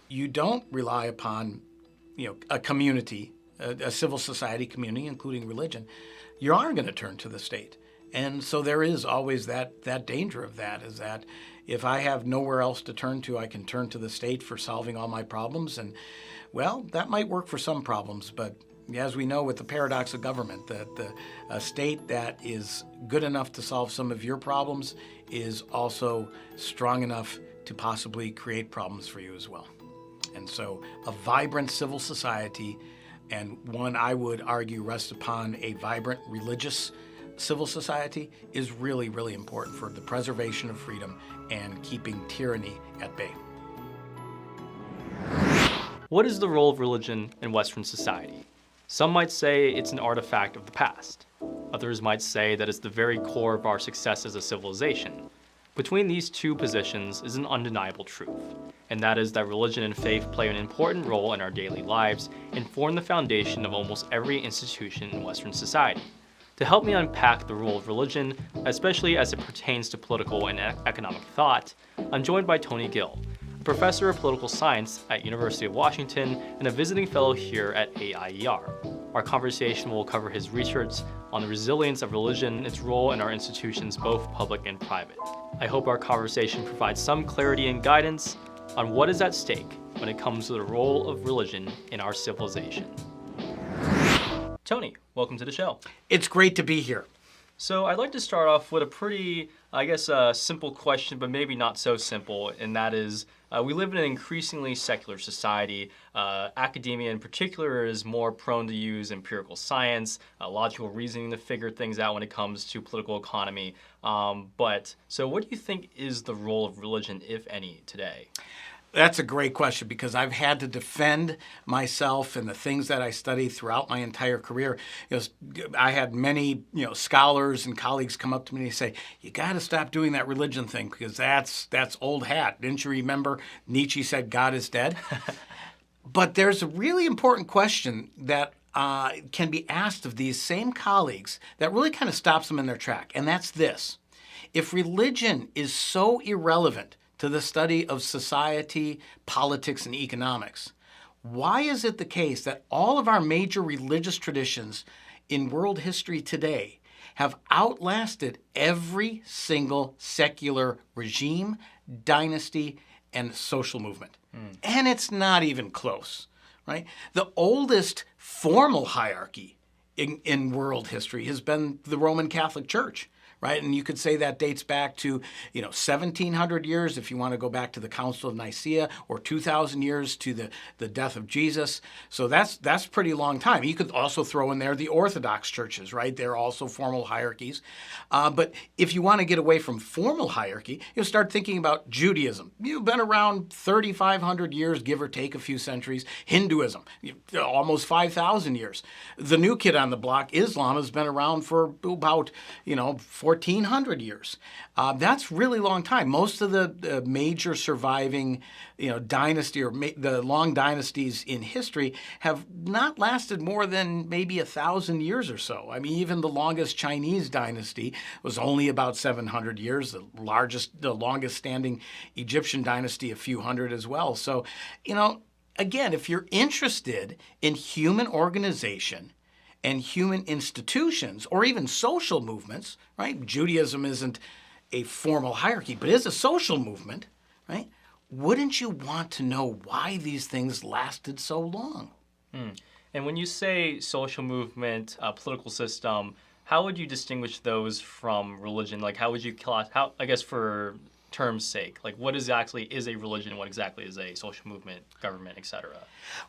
You don't rely upon, a community, a civil society community, including religion. You are going to turn to the state. And so there is always that danger of that, is that if I have nowhere else to turn to, I can turn to the state for solving all my problems. And, well, that might work for some problems, but as we know with the paradox of government, that a state that is good enough to solve some of your problems is also strong enough to possibly create problems for you as well. And so a vibrant civil society, and one I would argue rests upon a vibrant religious civil society, is really, really important for the preservation of freedom and keeping tyranny at bay. What is the role of religion in Western society? Some might say it's an artifact of the past. Others might say that it's the very core of our success as a civilization. Between these two positions is an undeniable truth, and that is that religion and faith play an important role in our daily lives and form the foundation of almost every institution in Western society. To help me unpack the role of religion, especially as it pertains to political and economic thought, I'm joined by Tony Gill, a professor of political science at University of Washington and a visiting fellow here at AIER. Our conversation will cover his research on the resilience of religion and its role in our institutions, both public and private. I hope our conversation provides some clarity and guidance on what is at stake when it comes to the role of religion in our civilization. Tony, welcome to the show. It's great to be here. So I'd like to start off with a pretty, simple question, but maybe not so simple, and that is, we live in an increasingly secular society. Academia in particular is more prone to use empirical science, logical reasoning to figure things out when it comes to political economy. So what do you think is the role of religion, if any, today? That's a great question, because I've had to defend myself and the things that I study throughout my entire career. I had many, scholars and colleagues come up to me and say, "You got to stop doing that religion thing, because that's old hat. Didn't you remember Nietzsche said God is dead?" But there's a really important question that can be asked of these same colleagues that really kind of stops them in their track, and that's this: if religion is so irrelevant to the study of society, politics, and economics, why is it the case that all of our major religious traditions in world history today have outlasted every single secular regime, dynasty, and social movement? And it's not even close, right? The oldest formal hierarchy in world history has been the Roman Catholic Church. Right? And you could say that dates back to, 1,700 years if you want to go back to the Council of Nicaea, or 2,000 years to the death of Jesus. So that's a pretty long time. You could also throw in there the Orthodox churches, right? They're also formal hierarchies. But if you want to get away from formal hierarchy, you start thinking about Judaism. You've been around 3,500 years, give or take a few centuries. Hinduism, almost 5,000 years. The new kid on the block, Islam, has been around for about, 1,400 years. That's really long time. Most of the major surviving, dynasty or the long dynasties in history have not lasted more than maybe 1,000 years or so. I mean, even the longest Chinese dynasty was only about 700 years. The longest standing Egyptian dynasty, a few hundred as well. So, again, if you're interested in human organization and human institutions, or even social movements, right? Judaism isn't a formal hierarchy, but is a social movement, right? Wouldn't you want to know why these things lasted so long? And when you say social movement, political system, how would you distinguish those from religion? Like, how would you for term's sake, like what exactly is a religion, what exactly is a social movement, government, etc.?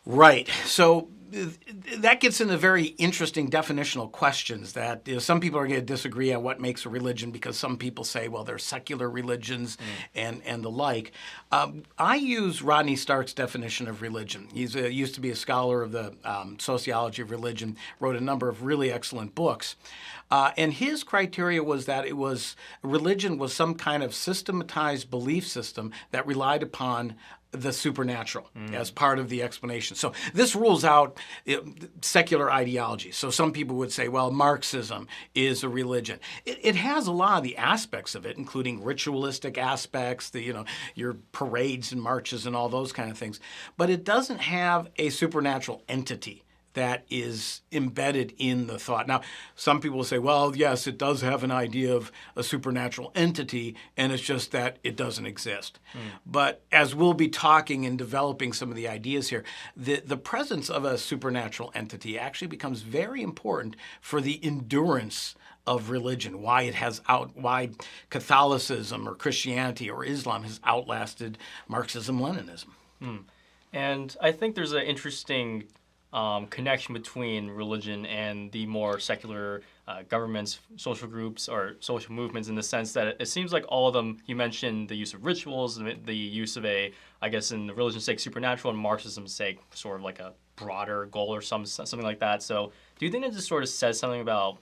Right. So that gets into very interesting definitional questions that some people are going to disagree on what makes a religion, because some people say, well, they're secular religions and the like. I use Rodney Stark's definition of religion. He used to be a scholar of the sociology of religion, wrote a number of really excellent books. And his criteria was that religion was some kind of systematized systematized belief system that relied upon the supernatural as part of the explanation. So this rules out secular ideology. So some people would say, well, Marxism is a religion. It has a lot of the aspects of it, including ritualistic aspects, your parades and marches and all those kind of things. But it doesn't have a supernatural entity that is embedded in the thought. Now, some people will say, well, yes, it does have an idea of a supernatural entity, and it's just that it doesn't exist. But as we'll be talking and developing some of the ideas here, the presence of a supernatural entity actually becomes very important for the endurance of religion, why Catholicism or Christianity or Islam has outlasted Marxism-Leninism. And I think there's an interesting connection between religion and the more secular governments, social groups, or social movements, in the sense that it seems like all of them, you mentioned the use of rituals, the use of I guess in the religion's sake, supernatural, and Marxism's sake, sort of like a broader goal or something like that. So do you think it just sort of says something about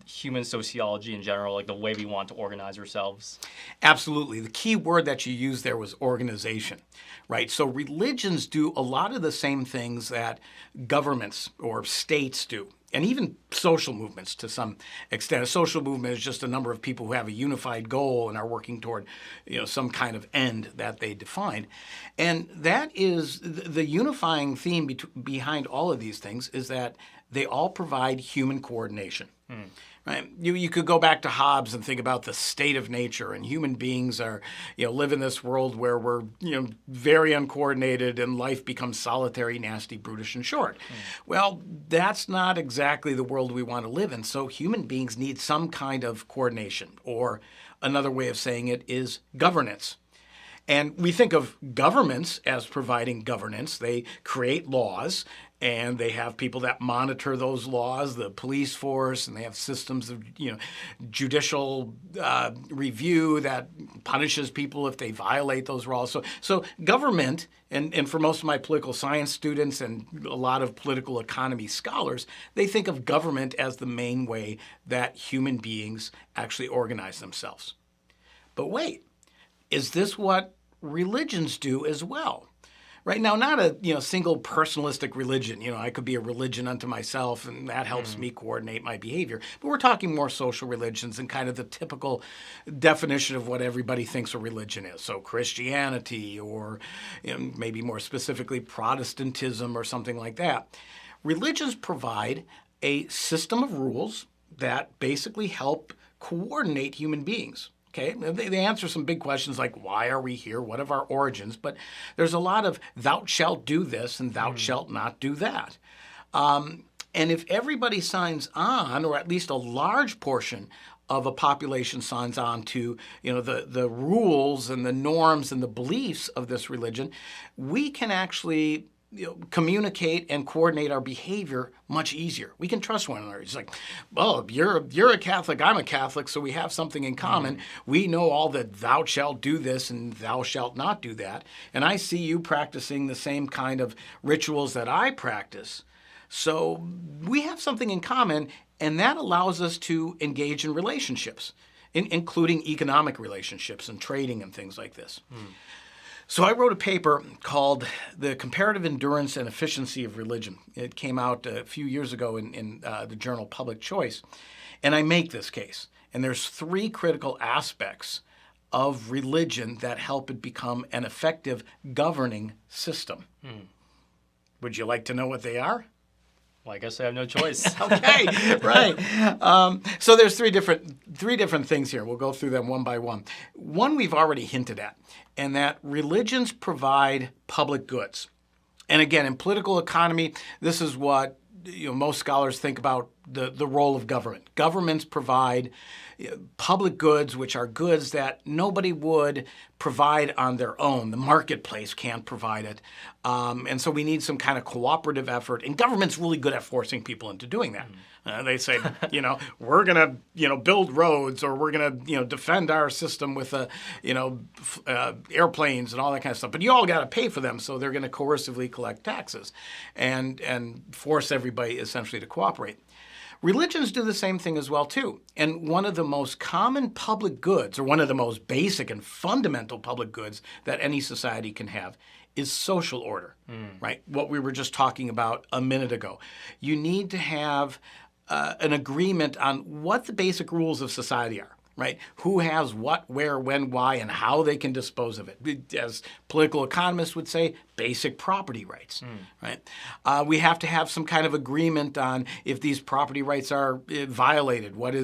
human sociology in general, like the way we want to organize ourselves? Absolutely. The key word that you used there was organization, right? So religions do a lot of the same things that governments or states do, and even social movements to some extent. A social movement is just a number of people who have a unified goal and are working toward, some kind of end that they define. And that is the unifying theme behind all of these things, is that they all provide human coordination. Right? You could go back to Hobbes and think about the state of nature, and human beings are, live in this world where we're, very uncoordinated, and life becomes solitary, nasty, brutish, and short. Well, that's not exactly the world we want to live in. So human beings need some kind of coordination, or another way of saying it is governance. And we think of governments as providing governance. They create laws, and they have people that monitor those laws, the police force, and they have systems of judicial review that punishes people if they violate those laws. So government, and for most of my political science students and a lot of political economy scholars, they think of government as the main way that human beings actually organize themselves. But wait, is this what religions do as well? Right now, not a single personalistic religion. I could be a religion unto myself, and that helps me coordinate my behavior. But we're talking more social religions and kind of the typical definition of what everybody thinks a religion is. So Christianity, or maybe more specifically Protestantism, or something like that. Religions provide a system of rules that basically help coordinate human beings. Okay, they answer some big questions like, why are we here? What are our origins? But there's a lot of thou shalt do this and thou shalt not do that. And if everybody signs on, or at least a large portion of a population signs on to the rules and the norms and the beliefs of this religion, we can actually communicate and coordinate our behavior much easier. We can trust one another. It's like, well, you're a Catholic, I'm a Catholic, so we have something in common. We know all that thou shalt do this and thou shalt not do that. And I see you practicing the same kind of rituals that I practice. So we have something in common, and that allows us to engage in relationships, including economic relationships and trading and things like this. So I wrote a paper called The Comparative Endurance and Efficiency of Religion. It came out a few years ago in the journal Public Choice. And I make this case. And there's 3 critical aspects of religion that help it become an effective governing system. Would you like to know what they are? Well, I guess I have no choice. Okay, right. So there's three different things here. We'll go through them one by one. One we've already hinted at, and that religions provide public goods. And again, in political economy, this is what most scholars think about the role of government. Governments provide public goods, which are goods that nobody would provide on their own. The marketplace can't provide it. And so we need some kind of cooperative effort. And government's really good at forcing people into doing that. They say, we're going to, build roads, or we're going to, defend our system with, airplanes and all that kind of stuff. But you all got to pay for them, so they're going to coercively collect taxes and force everybody essentially to cooperate. Religions do the same thing as well, too. And one of the most common public goods, or one of the most basic and fundamental public goods that any society can have, is social order, right? What we were just talking about a minute ago. You need to have an agreement on what the basic rules of society are. Right? Who has what, where, when, why, and how they can dispose of it. As political economists would say, basic property rights. Right? We have to have some kind of agreement on if these property rights are violated. What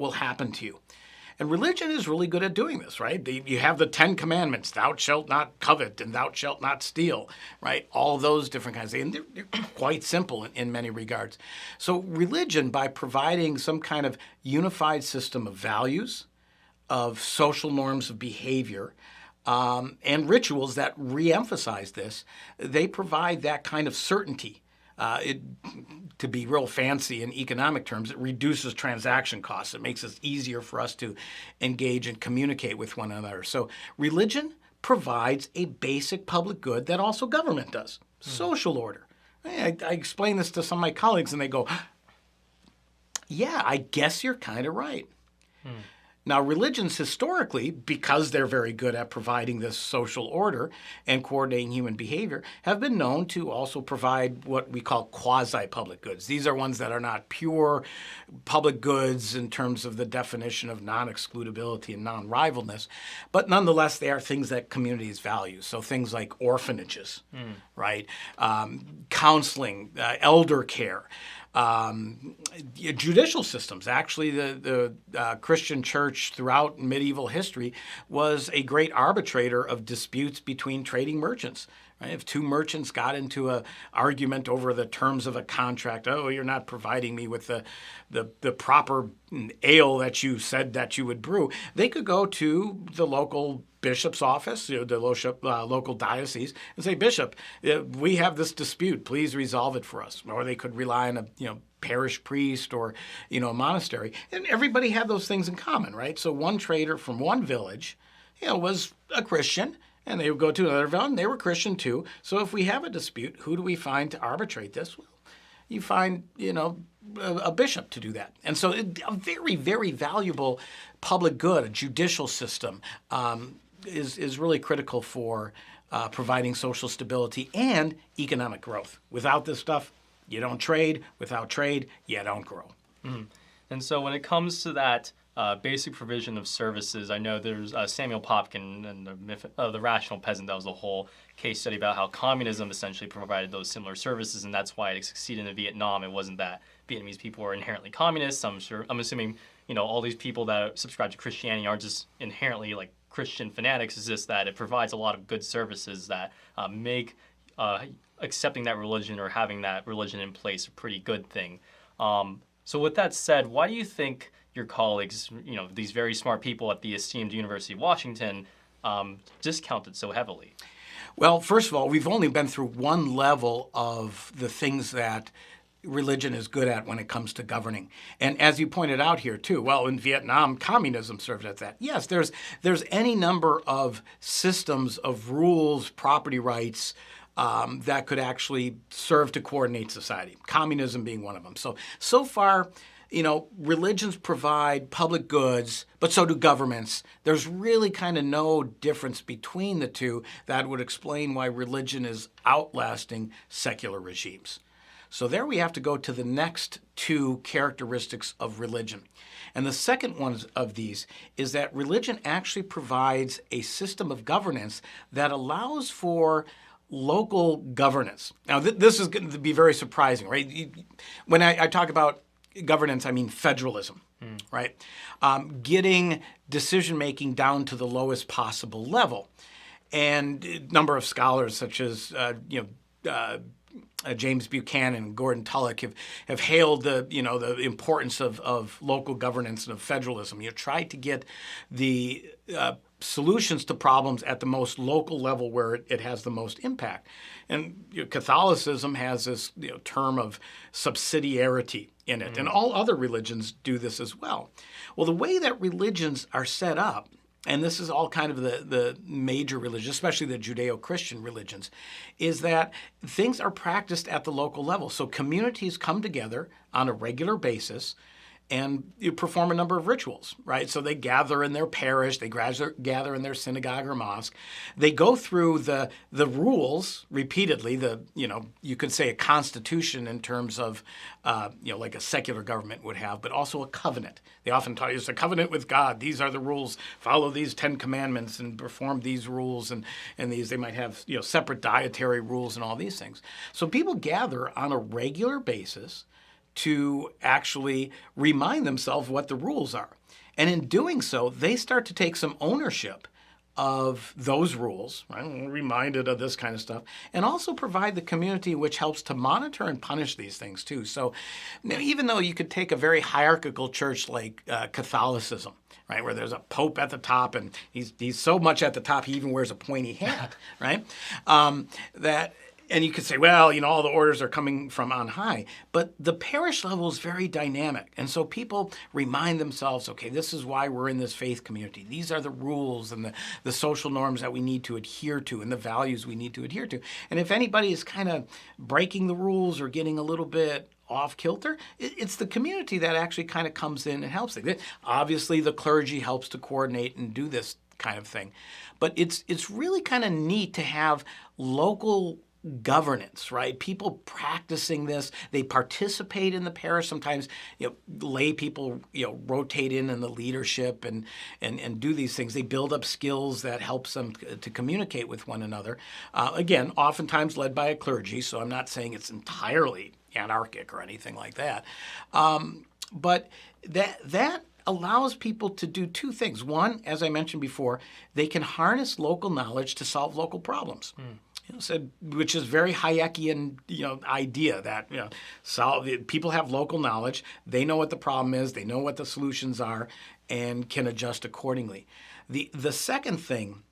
will happen to you? And religion is really good at doing this, right? You have the 10 Commandments, thou shalt not covet and thou shalt not steal, right? All those different kinds of things. And they're quite simple in many regards. So religion, by providing some kind of unified system of values, of social norms of behavior, and rituals that reemphasize this, they provide that kind of certainty. To be real fancy in economic terms, it reduces transaction costs. It makes it easier for us to engage and communicate with one another. So religion provides a basic public good that also government does, social order. I explain this to some of my colleagues and they go, yeah, I guess you're kind of right. Now, religions historically, because they're very good at providing this social order and coordinating human behavior, have been known to also provide what we call quasi-public goods. These are ones that are not pure public goods in terms of the definition of non-excludability and non-rivalness, but nonetheless, they are things that communities value. So things like orphanages, right? Counseling, elder care. Judicial systems. Actually, the Christian church throughout medieval history was a great arbitrator of disputes between trading merchants. Right? If two merchants got into an argument over the terms of a contract, oh, you're not providing me with the proper ale that you said that you would brew, they could go to the local bishop's office, the local diocese, and say, Bishop, we have this dispute. Please resolve it for us. Or they could rely on a parish priest or a monastery. And everybody had those things in common, right? So one trader from one village, was a Christian, and they would go to another village, and they were Christian too. So if we have a dispute, who do we find to arbitrate this? Well, you find, a bishop to do that. And so a very, very valuable public good, a judicial system, is really critical for providing social stability and economic growth. Without this stuff, you don't trade. Without trade, you don't grow. And so when it comes to that basic provision of services, I know there's Samuel Popkin and the Rational Peasant. That was a whole case study about how communism essentially provided those similar services, and that's why it succeeded in Vietnam. It wasn't that Vietnamese people were inherently communists. I'm assuming all these people that subscribe to Christianity aren't just inherently like Christian fanatics. It's just that it provides a lot of good services that make accepting that religion or having that religion in place a pretty good thing. So with that said, why do you think your colleagues, these very smart people at the esteemed University of Washington, discounted so heavily? Well, first of all, we've only been through one level of the things that religion is good at when it comes to governing. And as you pointed out here too, well, in Vietnam, communism served as that. Yes, there's any number of systems of rules, property rights, that could actually serve to coordinate society, communism being one of them. So far, religions provide public goods, but so do governments. There's really kind of no difference between the two that would explain why religion is outlasting secular regimes. So there we have to go to the next two characteristics of religion. And the second one of these is that religion actually provides a system of governance that allows for local governance. Now, this is going to be very surprising, right? When I talk about governance, I mean federalism, right? Getting decision-making down to the lowest possible level. And a number of scholars such as, James Buchanan and Gordon Tullock have hailed the importance of local governance and of federalism. Try to get the solutions to problems at the most local level where it has the most impact. And Catholicism has this term of subsidiarity in it, and all other religions do this as well. Well, the way that religions are set up and this is all kind of the major religions, especially the Judeo-Christian religions, is that things are practiced at the local level. So communities come together on a regular basis and you perform a number of rituals, right? So they gather in their parish, they gather in their synagogue or mosque. They go through the rules repeatedly. You could say a constitution in terms of, like a secular government would have, but also a covenant. They often tell you it's a covenant with God. These are the rules. Follow these 10 commandments and perform these rules, and these they might have separate dietary rules and all these things. So people gather on a regular basis to actually remind themselves what the rules are. And in doing so, they start to take some ownership of those rules, right? We're reminded of this kind of stuff, and also provide the community which helps to monitor and punish these things too. So even though you could take a very hierarchical church like Catholicism, right, where there's a pope at the top, and he's so much at the top he even wears a pointy hat, right? And you could say, well, all the orders are coming from on high. But the parish level is very dynamic. And so people remind themselves, okay, this is why we're in this faith community. These are the rules and the social norms that we need to adhere to and the values we need to adhere to. And if anybody is kind of breaking the rules or getting a little bit off kilter, it's the community that actually kind of comes in and helps them. Obviously, the clergy helps to coordinate and do this kind of thing. But it's really kind of neat to have local governance, right? People practicing this, they participate in the parish. Sometimes, lay people, rotate in the leadership and do these things. They build up skills that helps them to communicate with one another. Again, oftentimes led by a clergy, so I'm not saying it's entirely anarchic or anything like that. But that allows people to do two things. One, as I mentioned before, they can harness local knowledge to solve local problems. Which is very Hayekian, idea that people have local knowledge, they know what the problem is, they know what the solutions are, and can adjust accordingly. The second thing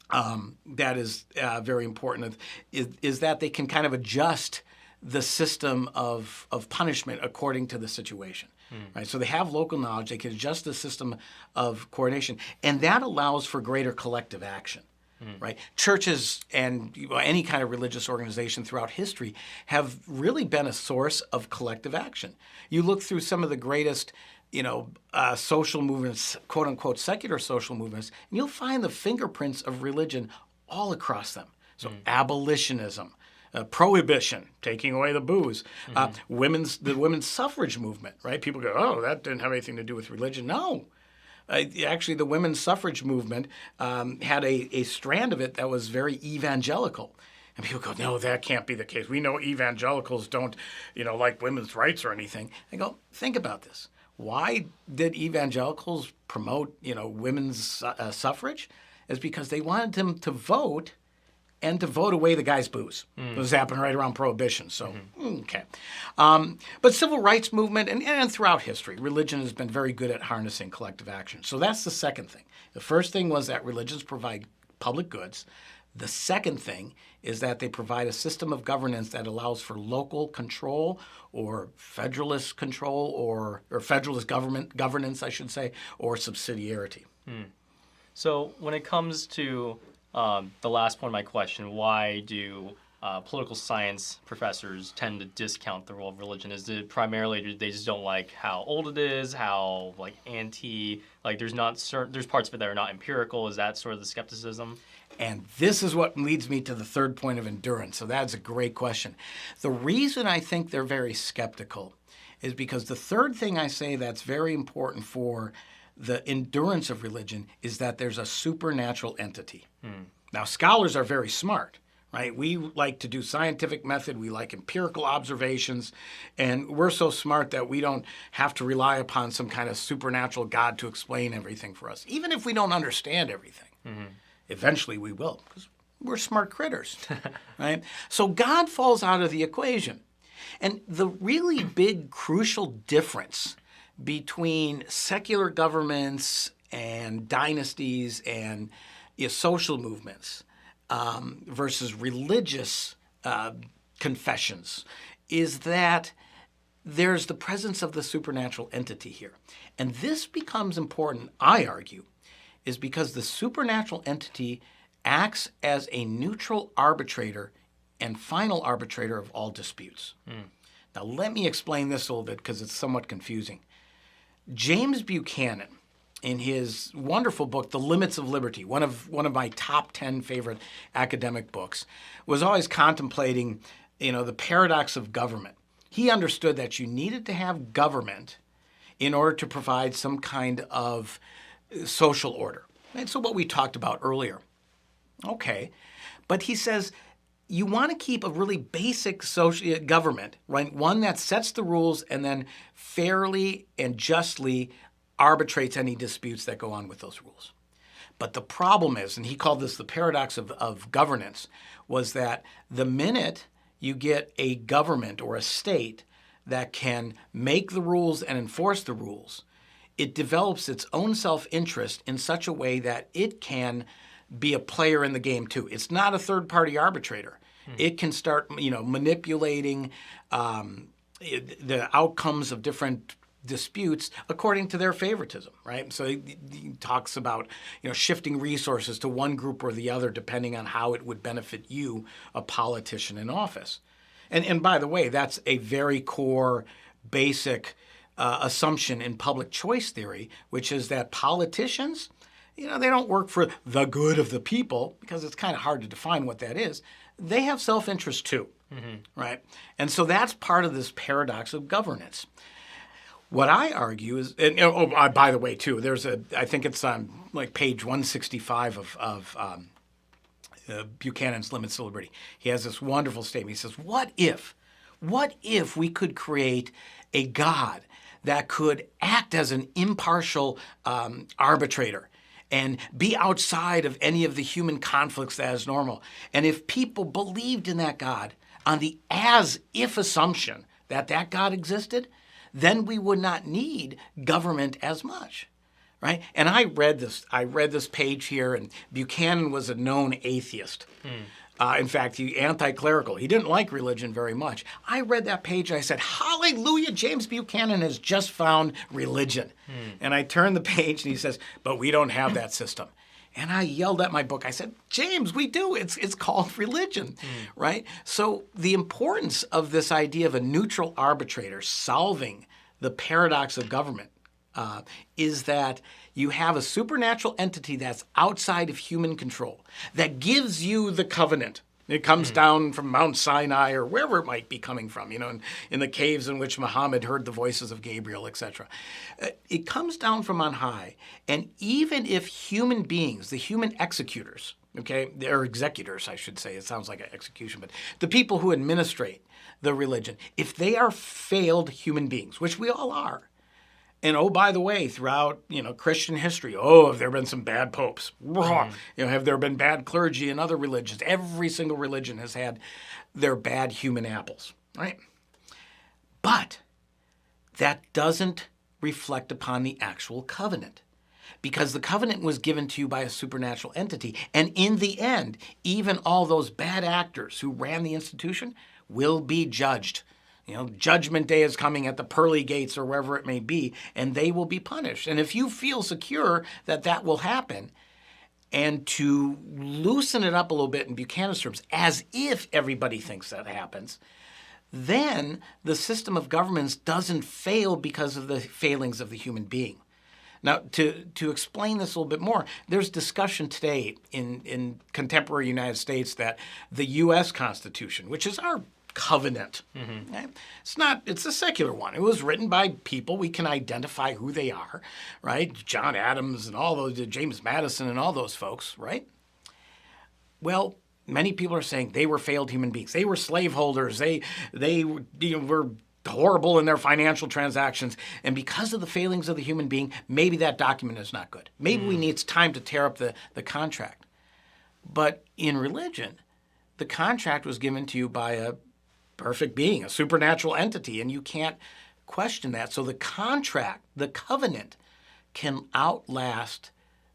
that is very important is that they can kind of adjust the system of punishment according to the situation. Right? So they have local knowledge, they can adjust the system of coordination, and that allows for greater collective action. Right? Churches and any kind of religious organization throughout history have really been a source of collective action. You look through some of the greatest, social movements, quote unquote, secular social movements, and you'll find the fingerprints of religion all across them. So abolitionism, prohibition, taking away the booze, the women's suffrage movement. Right? People go, oh, that didn't have anything to do with religion. No. Actually, the women's suffrage movement had a strand of it that was very evangelical. And people go, no, that can't be the case. We know evangelicals don't, like women's rights or anything. I go, think about this. Why did evangelicals promote, women's suffrage? It's because they wanted them to vote and to vote away the guy's booze. It was happening right around Prohibition. So, okay. But civil rights movement and throughout history, religion has been very good at harnessing collective action. So that's the second thing. The first thing was that religions provide public goods. The second thing is that they provide a system of governance that allows for local control or federalist control or federalist governance, I should say, or subsidiarity. So when it comes to the last point of my question, why do political science professors tend to discount the role of religion? Is it primarily they just don't like how old it is, how there's parts of it that are not empirical? Is that sort of the skepticism? And this is what leads me to the third point of endurance. So that's a great question. The reason I think they're very skeptical is because the third thing I say that's very important for the endurance of religion is that there's a supernatural entity. Now, scholars are very smart, right? We like to do scientific method. We like empirical observations. And we're so smart that we don't have to rely upon some kind of supernatural God to explain everything for us, even if we don't understand everything. Eventually we will, because we're smart critters, right? So God falls out of the equation. And the really big, crucial difference between secular governments and dynasties and social movements versus religious confessions is that there's the presence of the supernatural entity here. And this becomes important, I argue, is because the supernatural entity acts as a neutral arbitrator and final arbitrator of all disputes. Now, let me explain this a little bit because it's somewhat confusing. James Buchanan, in his wonderful book, The Limits of Liberty, one of my top 10 favorite academic books, was always contemplating, the paradox of government. He understood that you needed to have government in order to provide some kind of social order. And so what we talked about earlier. Okay. But he says you want to keep a really basic social government, right? One that sets the rules and then fairly and justly arbitrates any disputes that go on with those rules. But the problem is, and he called this the paradox of governance, was that the minute you get a government or a state that can make the rules and enforce the rules, it develops its own self-interest in such a way that it can be a player in the game too. It's not a third-party arbitrator. It can start, manipulating the outcomes of different disputes according to their favoritism, right? So he talks about, shifting resources to one group or the other depending on how it would benefit you, a politician in office. And by the way, that's a very core, basic assumption in public choice theory, which is that politicians, they don't work for the good of the people, because it's kind of hard to define what that is. They have self-interest too, right? And so that's part of this paradox of governance. What I argue is, by the way, too, I think it's on like page 165 of Buchanan's Limits of Liberty. He has this wonderful statement. He says, what if we could create a God that could act as an impartial arbitrator and be outside of any of the human conflicts that is normal? And if people believed in that God on the as-if assumption that God existed, then we would not need government as much, right? And I read this page here, and Buchanan was a known atheist. In fact, anti-clerical. He didn't like religion very much. I read that page and I said, hallelujah, James Buchanan has just found religion. And I turned the page and he says, but we don't have that system. And I yelled at my book. I said, James, we do. It's called religion, right? So the importance of this idea of a neutral arbitrator solving the paradox of government is that you have a supernatural entity that's outside of human control, that gives you the covenant. It comes down from Mount Sinai or wherever it might be coming from, in the caves in which Muhammad heard the voices of Gabriel, etc. It comes down from on high. And even if human beings, the human executors, or executors, I should say, it sounds like an execution, but the people who administrate the religion, if they are failed human beings, which we all are, and by the way, throughout Christian history, have there been some bad popes? Have there been bad clergy in other religions? Every single religion has had their bad human apples, right? But that doesn't reflect upon the actual covenant, because the covenant was given to you by a supernatural entity, and in the end, even all those bad actors who ran the institution will be judged. Judgment day is coming at the pearly gates or wherever it may be, and they will be punished. And if you feel secure that will happen, and to loosen it up a little bit in Buchanan's terms, as if everybody thinks that happens, then the system of governments doesn't fail because of the failings of the human being. Now, to explain this a little bit more, there's discussion today in contemporary United States that the U.S. Constitution, which is our covenant. It's a secular one. It was written by people. We can identify who they are, right? John Adams and all those, James Madison and all those folks, right? Well, many people are saying they were failed human beings. They were slaveholders. They were horrible in their financial transactions. And because of the failings of the human being, maybe that document is not good. Maybe we need time to tear up the contract. But in religion, the contract was given to you by a perfect being, a supernatural entity, and you can't question that. So the contract, the covenant, can outlast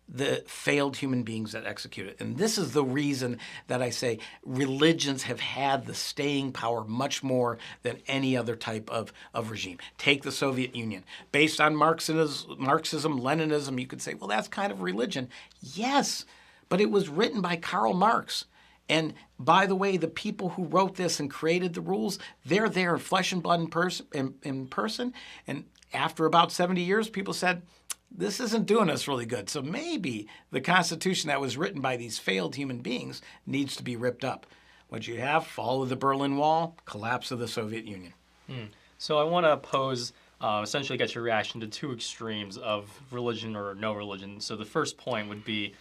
the failed human beings that execute it. And this is the reason that I say religions have had the staying power much more than any other type of regime. Take the Soviet Union. Based on Marxism, Leninism, you could say, well, that's kind of religion. Yes, but it was written by Karl Marx. And by the way, the people who wrote this and created the rules, they're there in flesh and blood in person. And after about 70 years, people said, this isn't doing us really good. So maybe the Constitution that was written by these failed human beings needs to be ripped up. What you have, fall of the Berlin Wall, collapse of the Soviet Union. So I want to pose, essentially get your reaction to two extremes of religion or no religion. So the first point would be,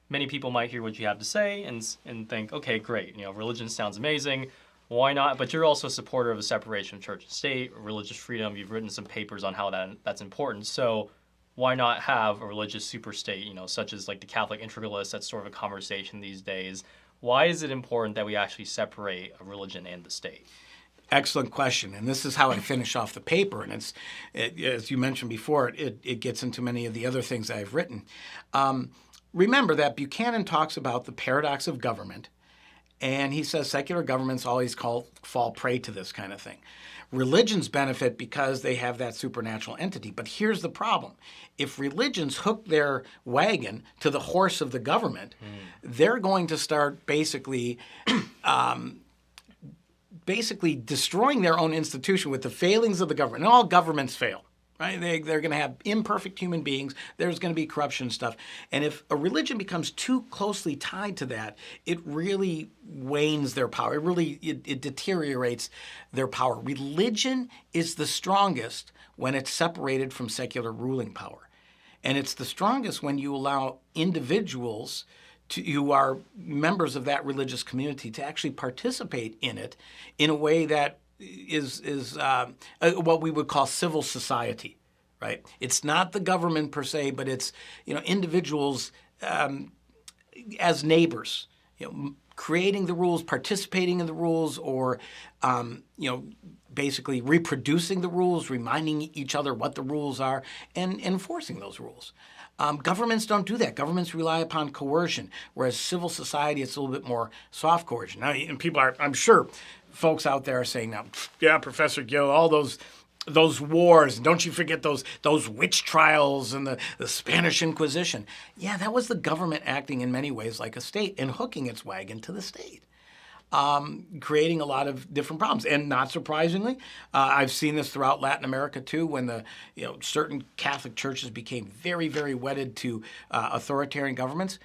many people might hear what you have to say and think, okay, great, religion sounds amazing. Why not? But you're also a supporter of the separation of church and state, religious freedom. You've written some papers on how that's important. So why not have a religious superstate, such as like the Catholic integralists? That's sort of a conversation these days. Why is it important that we actually separate a religion and the state? Excellent question. And this is how I finish off the paper. And as you mentioned before, it gets into many of the other things I've written. Remember that Buchanan talks about the paradox of government. And he says secular governments always fall prey to this kind of thing. Religions benefit because they have that supernatural entity. But here's the problem. If religions hook their wagon to the horse of the government, they're going to start basically destroying their own institution with the failings of the government. And all governments fail. Right? They're going to have imperfect human beings. There's going to be corruption and stuff. And if a religion becomes too closely tied to that, it really wanes their power. It deteriorates their power. Religion is the strongest when it's separated from secular ruling power. And it's the strongest when you allow individuals who are members of that religious community to actually participate in it in a way that is what we would call civil society, right? It's not the government per se, but it's individuals as neighbors, creating the rules, participating in the rules, or basically reproducing the rules, reminding each other what the rules are, and enforcing those rules. Governments don't do that. Governments rely upon coercion, whereas civil society, it's a little bit more soft coercion. Now, and people are, I'm sure, folks out there are saying now, yeah, Professor Gill, all those wars, don't you forget those witch trials and the Spanish Inquisition. Yeah, that was the government acting in many ways like a state and hooking its wagon to the state. Creating a lot of different problems. And not surprisingly, I've seen this throughout Latin America too, when the certain Catholic churches became very, very wedded to authoritarian governments.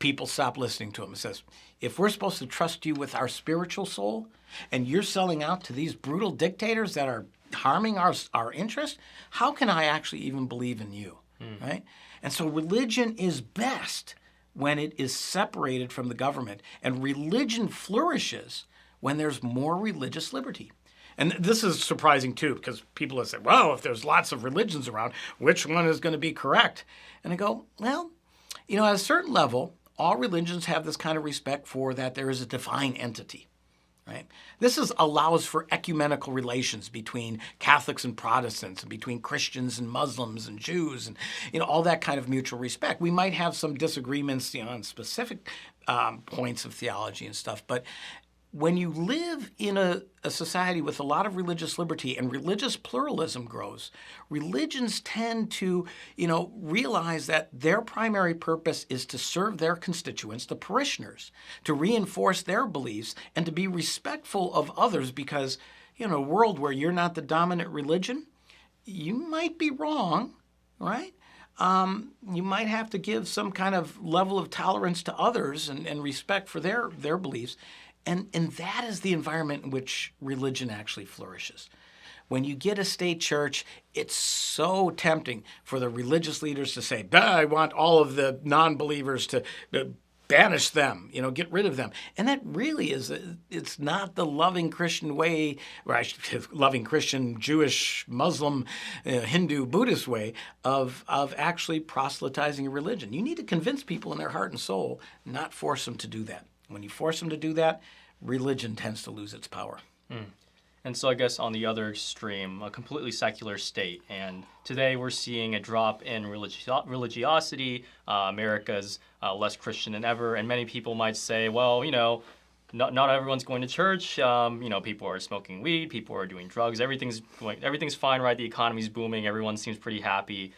People stop listening to them. It says, if we're supposed to trust you with our spiritual soul, and you're selling out to these brutal dictators that are harming our interest, how can I actually even believe in you, right? And so religion is best when it is separated from the government, and religion flourishes when there's more religious liberty. And this is surprising too, because people have said, well, if there's lots of religions around, which one is going to be correct? And I go, well, at a certain level, all religions have this kind of respect for that there is a divine entity. Right? This allows for ecumenical relations between Catholics and Protestants, and between Christians and Muslims and Jews, and all that kind of mutual respect. We might have some disagreements, on specific points of theology and stuff, but when you live in a society with a lot of religious liberty and religious pluralism grows, religions tend to, realize that their primary purpose is to serve their constituents, the parishioners, to reinforce their beliefs and to be respectful of others because, in a world where you're not the dominant religion, you might be wrong, right? You might have to give some kind of level of tolerance to others and respect for their beliefs. And that is the environment in which religion actually flourishes. When you get a state church, it's so tempting for the religious leaders to say, I want all of the non-believers to banish them, get rid of them. And that really it's not the loving Christian way, or loving Christian, Jewish, Muslim, Hindu, Buddhist way of actually proselytizing a religion. You need to convince people in their heart and soul, not force them to do that. When you force them to do that, religion tends to lose its power. And so I guess on the other extreme, a completely secular state. And today we're seeing a drop in religiosity. America's less Christian than ever. And many people might say, well, not everyone's going to church. People are smoking weed. People are doing drugs. Everything's fine, right? The economy's booming. Everyone seems pretty happy.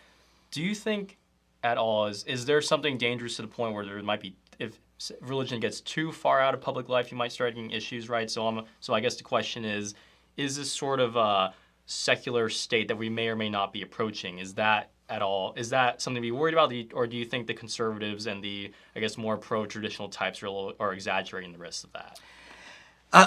Do you think at all, is there something dangerous to the point where there might be, if religion gets too far out of public life, you might start getting issues, right? So I guess the question is this sort of a secular state that we may or may not be approaching, is that something to be worried about? Or do you think the conservatives and the, I guess, more pro-traditional types are exaggerating the risks of that?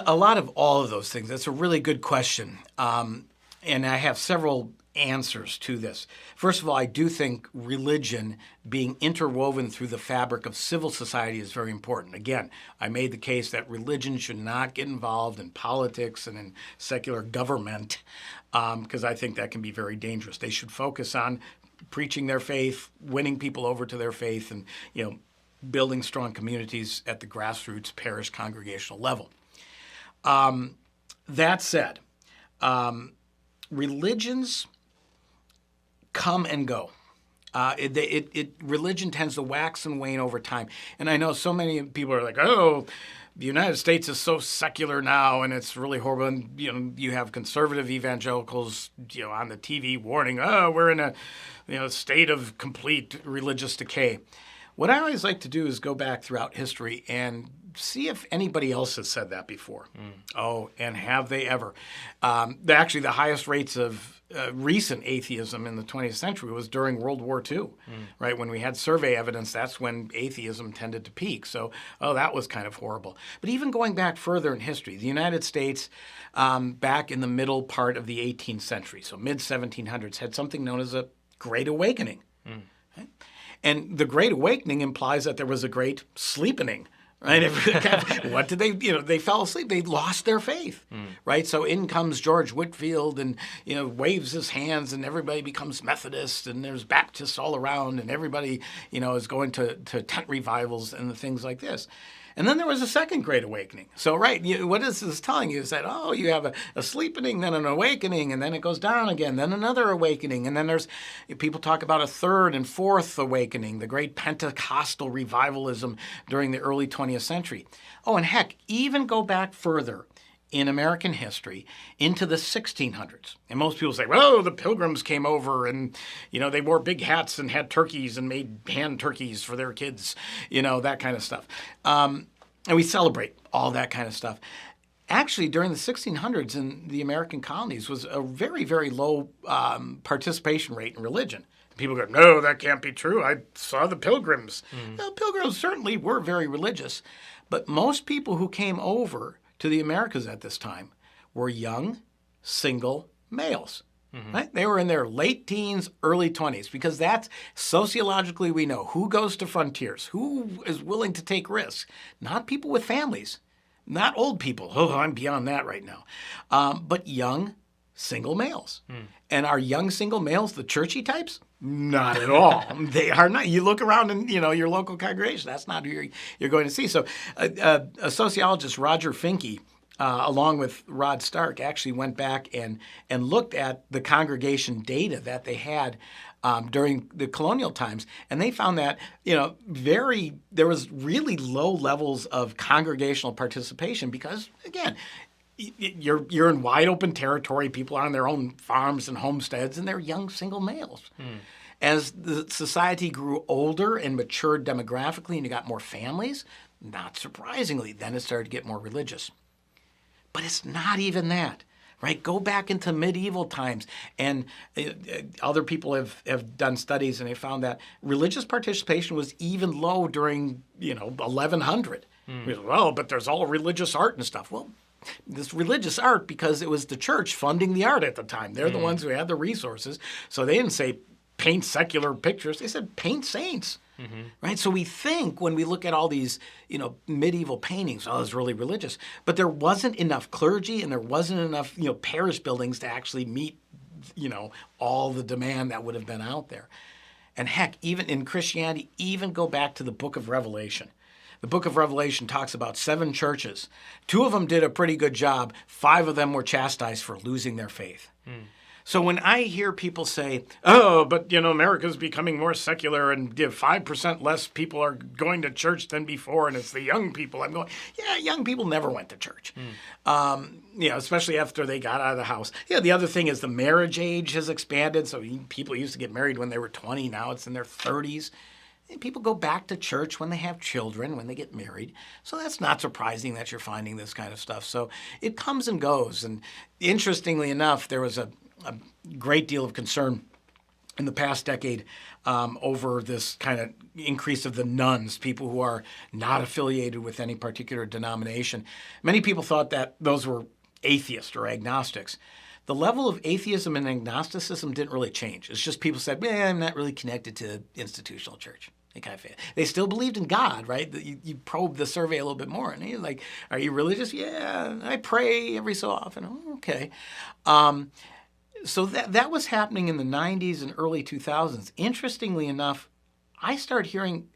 A lot of all of those things. That's a really good question. And I have several answers to this. First of all, I do think religion being interwoven through the fabric of civil society is very important. Again, I made the case that religion should not get involved in politics and in secular government because I think that can be very dangerous. They should focus on preaching their faith, winning people over to their faith, and building strong communities at the grassroots parish congregational level. That said, religions come and go. Religion tends to wax and wane over time. And I know so many people are like, oh, the United States is so secular now and it's really horrible. And, you have conservative evangelicals, on the TV warning, oh, we're in a state of complete religious decay. What I always like to do is go back throughout history and see if anybody else has said that before. Oh, and have they ever? Actually, the highest rates of recent atheism in the 20th century was during World War II, right? When we had survey evidence, that's when atheism tended to peak. So, that was kind of horrible. But even going back further in history, the United States, back in the middle part of the 18th century, so mid-1700s, had something known as a Great Awakening. Right? And the Great Awakening implies that there was a great sleepening. Right? What did they, they fell asleep. They lost their faith, right? So in comes George Whitefield and, waves his hands and everybody becomes Methodist and there's Baptists all around and everybody, is going to tent revivals and things like this. And then there was a second Great Awakening. So, right, what this is telling you is that, you have a sleepening, then an awakening, and then it goes down again, then another awakening. And then people talk about a third and fourth awakening, the great Pentecostal revivalism during the early 20th century. Oh, and heck, even go back further in American history into the 1600s. And most people say, well, the Pilgrims came over and, they wore big hats and had turkeys and made hand turkeys for their kids, that kind of stuff. And we celebrate all that kind of stuff. Actually, during the 1600s in the American colonies was a very, very low participation rate in religion. People go, no, that can't be true. I saw the Pilgrims. Well, Pilgrims certainly were very religious. But most people who came over to the Americas at this time were young, single males. Right? They were in their late teens, early 20s, because that's sociologically we know who goes to frontiers, who is willing to take risks. Not people with families, not old people. Oh, I'm beyond that right now. But young, single males. And are young single males the churchy types? Not at all. They are not. You look around in your local congregation. That's not who you're going to see. So a sociologist, Roger Finke, along with Rod Stark, actually went back and looked at the congregation data that they had during the colonial times, and they found that there was really low levels of congregational participation because, again, you're in wide open territory. People are on their own farms and homesteads, and they're young single males. As the society grew older and matured demographically and you got more families, not surprisingly, then it started to get more religious. But it's not even that, right? Go back into medieval times, and other people have done studies, and they found that religious participation was even low during 1100. Well, but there's all religious art and stuff. Well, this religious art because it was the church funding the art at the time. They're the ones who had the resources. So they didn't say paint secular pictures. They said paint saints, right? So we think when we look at all these, medieval paintings, it's really religious. But there wasn't enough clergy and there wasn't enough, parish buildings to actually meet, all the demand that would have been out there. And heck, even in Christianity, even go back to the book of Revelation. The book of Revelation talks about 7 churches. 2 of them did a pretty good job. 5 of them were chastised for losing their faith. So when I hear people say, oh, but, America's becoming more secular and 5% less people are going to church than before, and it's the young people, I'm going, yeah, young people never went to church, especially after they got out of the house. Yeah, the other thing is the marriage age has expanded. So people used to get married when they were 20. Now it's in their 30s. And people go back to church when they have children, when they get married. So that's not surprising that you're finding this kind of stuff. So it comes and goes. And interestingly enough, there was a great deal of concern in the past decade over this kind of increase of the nuns, people who are not affiliated with any particular denomination. Many people thought that those were atheists or agnostics. The level of atheism and agnosticism didn't really change. It's just people said, I'm not really connected to institutional church. They still believed in God, right? You probe the survey a little bit more, and you're like, are you religious? Yeah, I pray every so often. Oh, okay. So that was happening in the 90s and early 2000s. Interestingly enough, I stopped hearing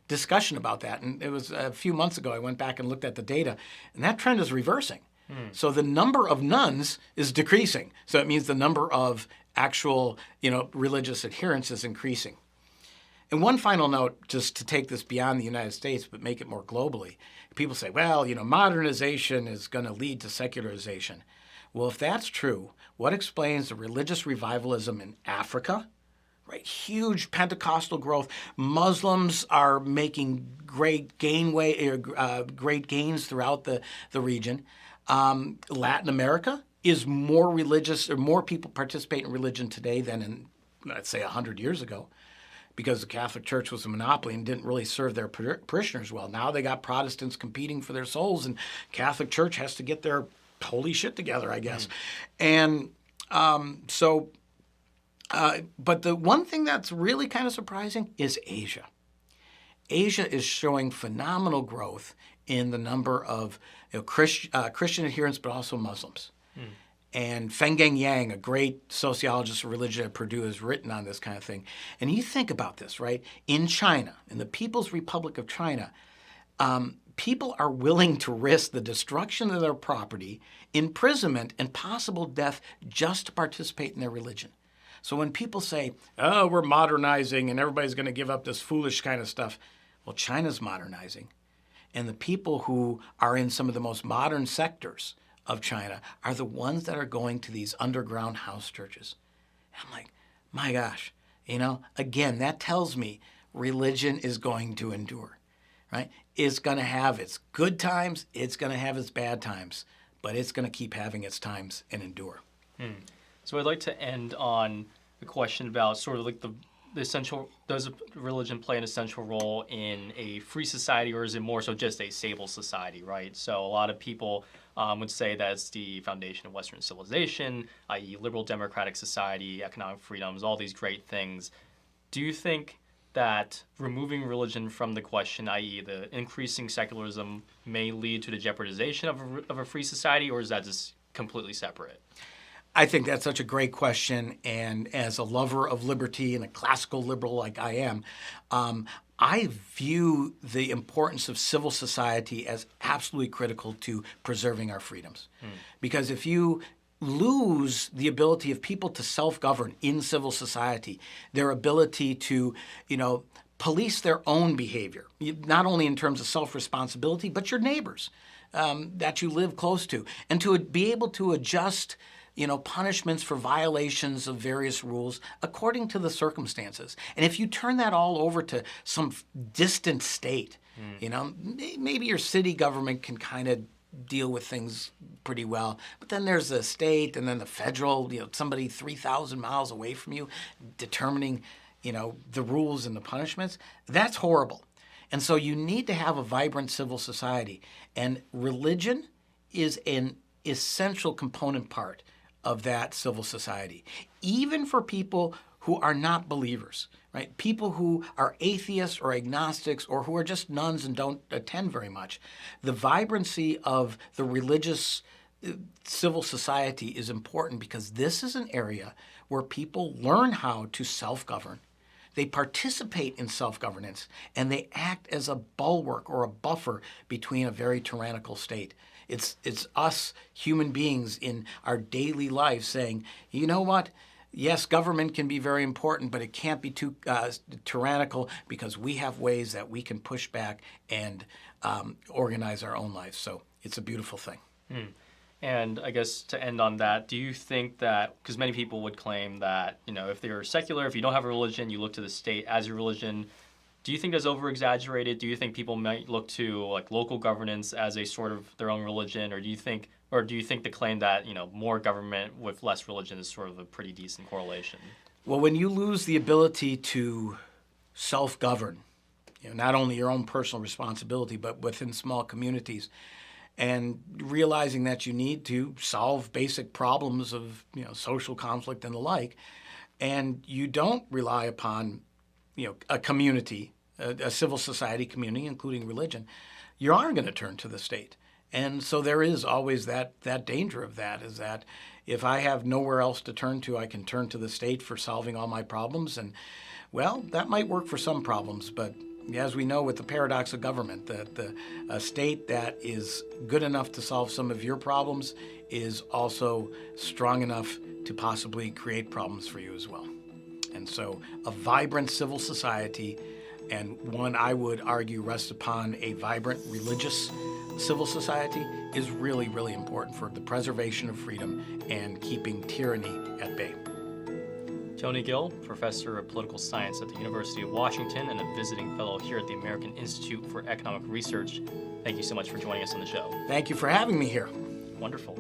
discussion about that. And it was a few months ago, I went back and looked at the data, and that trend is reversing. So the number of nuns is decreasing. So it means the number of actual, religious adherents is increasing. And one final note, just to take this beyond the United States, but make it more globally. People say, well, modernization is going to lead to secularization. Well, if that's true, what explains the religious revivalism in Africa? Right, huge Pentecostal growth. Muslims are making great gains throughout the region. Latin America is more religious, or more people participate in religion today than in, let's say, 100 years ago, because the Catholic Church was a monopoly and didn't really serve their parishioners well. Now they got Protestants competing for their souls, and Catholic Church has to get their holy shit together, I guess. And but the one thing that's really kind of surprising is Asia. Asia is showing phenomenal growth in the number of Christian adherents, but also Muslims. And Fenggang Yang, a great sociologist of religion at Purdue, has written on this kind of thing. And you think about this, right? In China, in the People's Republic of China, people are willing to risk the destruction of their property, imprisonment, and possible death just to participate in their religion. So when people say, oh, we're modernizing and everybody's going to give up this foolish kind of stuff, well, China's modernizing. And the people who are in some of the most modern sectors of China are the ones that are going to these underground house churches. And I'm like, my gosh, again, that tells me religion is going to endure, right? It's going to have its good times, it's going to have its bad times, but it's going to keep having its times and endure. So I'd like to end on the question about sort of like the essential, does religion play an essential role in a free society, or is it more so just a stable society, right? So a lot of people would say that it's the foundation of Western civilization, i.e. liberal democratic society, economic freedoms, all these great things. Do you think that removing religion from the question, i.e. the increasing secularism, may lead to the jeopardization of a free society, or is that just completely separate? I think that's such a great question, and as a lover of liberty and a classical liberal like I am, I view the importance of civil society as absolutely critical to preserving our freedoms. Because if you lose the ability of people to self-govern in civil society, their ability to, police their own behavior, not only in terms of self-responsibility, but your neighbors that you live close to, and to be able to adjust punishments for violations of various rules according to the circumstances. And if you turn that all over to some distant state, maybe your city government can kind of deal with things pretty well. But then there's the state, and then the federal, somebody 3,000 miles away from you determining, the rules and the punishments. That's horrible. And so you need to have a vibrant civil society. And religion is an essential component part of that civil society, even for people who are not believers, right? People who are atheists or agnostics, or who are just nuns and don't attend very much. The vibrancy of the religious civil society is important, because this is an area where people learn how to self-govern. they participate in self-governance, and they act as a bulwark or a buffer between a very tyrannical state. It's us human beings in our daily life saying, you know what? Yes, government can be very important, but it can't be too tyrannical, because we have ways that we can push back and organize our own lives. So it's a beautiful thing. And I guess to end on that, do you think that, because many people would claim that, if they're secular, if you don't have a religion, you look to the state as your religion. Do you think that's over-exaggerated? Do you think people might look to like local governance as a sort of their own religion, or do you think the claim that more government with less religion is sort of a pretty decent correlation? Well, when you lose the ability to self-govern, not only your own personal responsibility, but within small communities, and realizing that you need to solve basic problems of social conflict and the like, and you don't rely upon a community, a civil society community, including religion, you are going to turn to the state. And so there is always that danger of that, is that if I have nowhere else to turn to, I can turn to the state for solving all my problems. And, well, that might work for some problems, but as we know with the paradox of government, that a state that is good enough to solve some of your problems is also strong enough to possibly create problems for you as well. And so a vibrant civil society, and one I would argue rests upon a vibrant religious civil society, is really, really important for the preservation of freedom and keeping tyranny at bay. Tony Gill, professor of political science at the University of Washington and a visiting fellow here at the American Institute for Economic Research. Thank you so much for joining us on the show. Thank you for having me here. Wonderful.